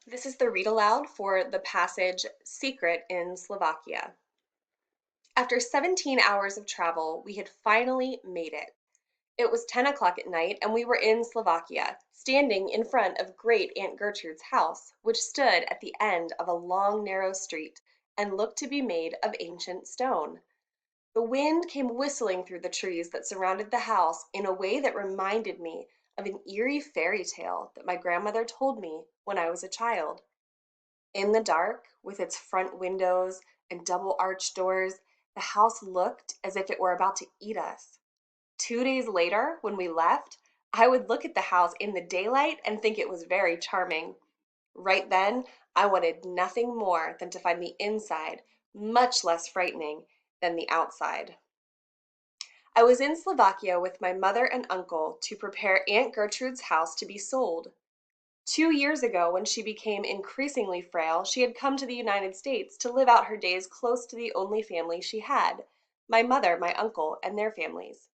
This is the read aloud for the passage Secret in Slovakia. After 17 hours of travel, we had finally made it. It was 10 o'clock at night, and we were in Slovakia, standing in front of great Aunt Gertrude's house, which stood at the end of a long, narrow street and looked to be made of ancient stone. The wind came whistling through the trees that surrounded the house in a way that reminded me of an eerie fairy tale that my grandmother told me when I was a child. In the dark, with its front windows and double arched doors, the house looked as if it were about to eat us. 2 days later, when we left, I would look at the house in the daylight and think it was very charming. Right then, I wanted nothing more than to find the inside much less frightening than the outside. I was in Slovakia with my mother and uncle to prepare Aunt Gertrude's house to be sold. 2 years ago, when she became increasingly frail, she had come to the United States to live out her days close to the only family she had, my mother, my uncle, and their families.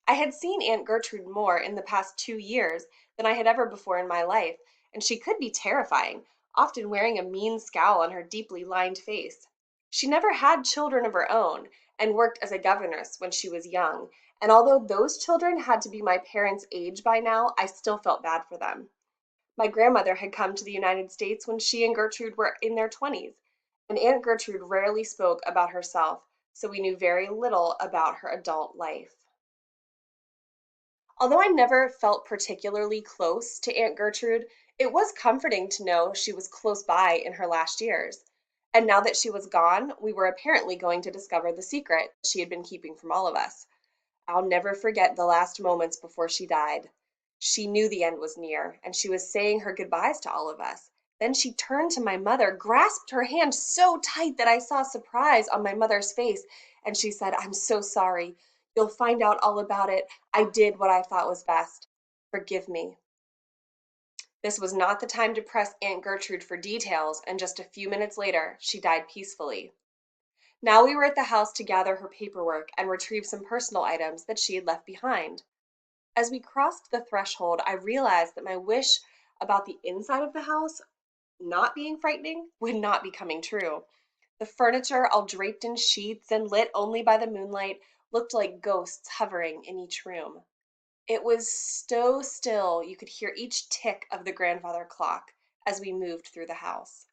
I had seen Aunt Gertrude more in the past 2 years than I had ever before in my life, and she could be terrifying, often wearing a mean scowl on her deeply lined face. She never had children of her own, and worked as a governess when she was young, and although those children had to be my parents' age by now, I still felt bad for them. My grandmother had come to the United States when she and Gertrude were in their 20s, and Aunt Gertrude rarely spoke about herself, so we knew very little about her adult life. Although I never felt particularly close to Aunt Gertrude, it was comforting to know she was close by in her last years. And now that she was gone, we were apparently going to discover the secret she had been keeping from all of us. I'll never forget the last moments before she died. She knew the end was near, and she was saying her goodbyes to all of us. Then she turned to my mother, grasped her hand so tight that I saw surprise on my mother's face, and she said, "I'm so sorry. You'll find out all about it. I did what I thought was best. Forgive me." This was not the time to press Aunt Gertrude for details, and just a few minutes later she died peacefully. Now we were at the house to gather her paperwork and retrieve some personal items that she had left behind. As we crossed the threshold, I realized that my wish about the inside of the house not being frightening would not be coming true. The furniture, all draped in sheets and lit only by the moonlight, looked like ghosts hovering in each room. It was so still you could hear each tick of the grandfather clock as we moved through the house.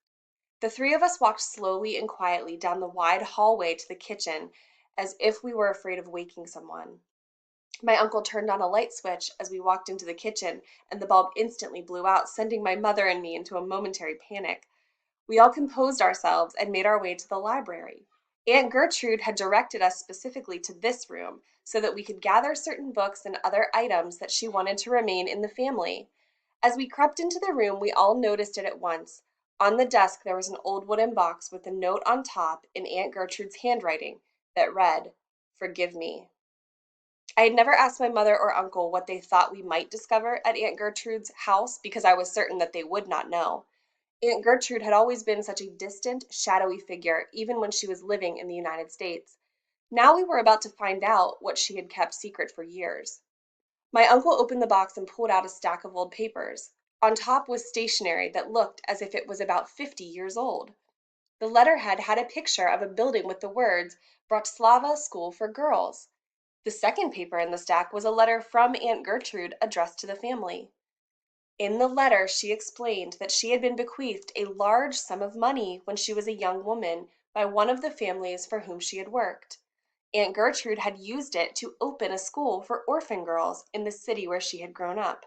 The three of us walked slowly and quietly down the wide hallway to the kitchen as if we were afraid of waking someone. My uncle turned on a light switch as we walked into the kitchen, and the bulb instantly blew out, sending my mother and me into a momentary panic. We all composed ourselves and made our way to the library. Aunt Gertrude had directed us specifically to this room so that we could gather certain books and other items that she wanted to remain in the family. As we crept into the room, we all noticed it at once. On the desk there was an old wooden box with a note on top in Aunt Gertrude's handwriting that read, "Forgive me." I had never asked my mother or uncle what they thought we might discover at Aunt Gertrude's house because I was certain that they would not know. Aunt Gertrude had always been such a distant, shadowy figure, even when she was living in the United States. Now we were about to find out what she had kept secret for years. My uncle opened the box and pulled out a stack of old papers. On top was stationery that looked as if it was about 50 years old. The letterhead had a picture of a building with the words, "Bratislava School for Girls." The second paper in the stack was a letter from Aunt Gertrude addressed to the family. In the letter she explained that she had been bequeathed a large sum of money when she was a young woman by one of the families for whom she had worked. Aunt Gertrude had used it to open a school for orphan girls in the city where she had grown up.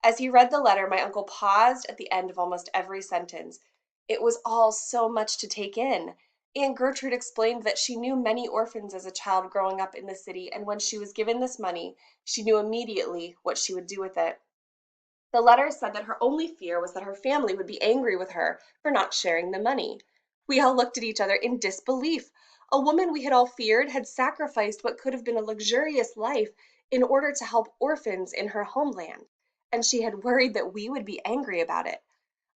As he read the letter, my uncle paused at the end of almost every sentence. It was all so much to take in. Aunt Gertrude explained that she knew many orphans as a child growing up in the city, and when she was given this money, she knew immediately what she would do with it. The letter said that her only fear was that her family would be angry with her for not sharing the money. We all looked at each other in disbelief. A woman we had all feared had sacrificed what could have been a luxurious life in order to help orphans in her homeland, and she had worried that we would be angry about it.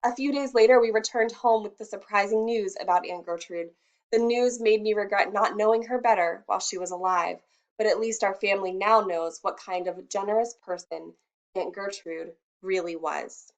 A few days later, we returned home with the surprising news about Aunt Gertrude. The news made me regret not knowing her better while she was alive, but at least our family now knows what kind of generous person Aunt Gertrude really was.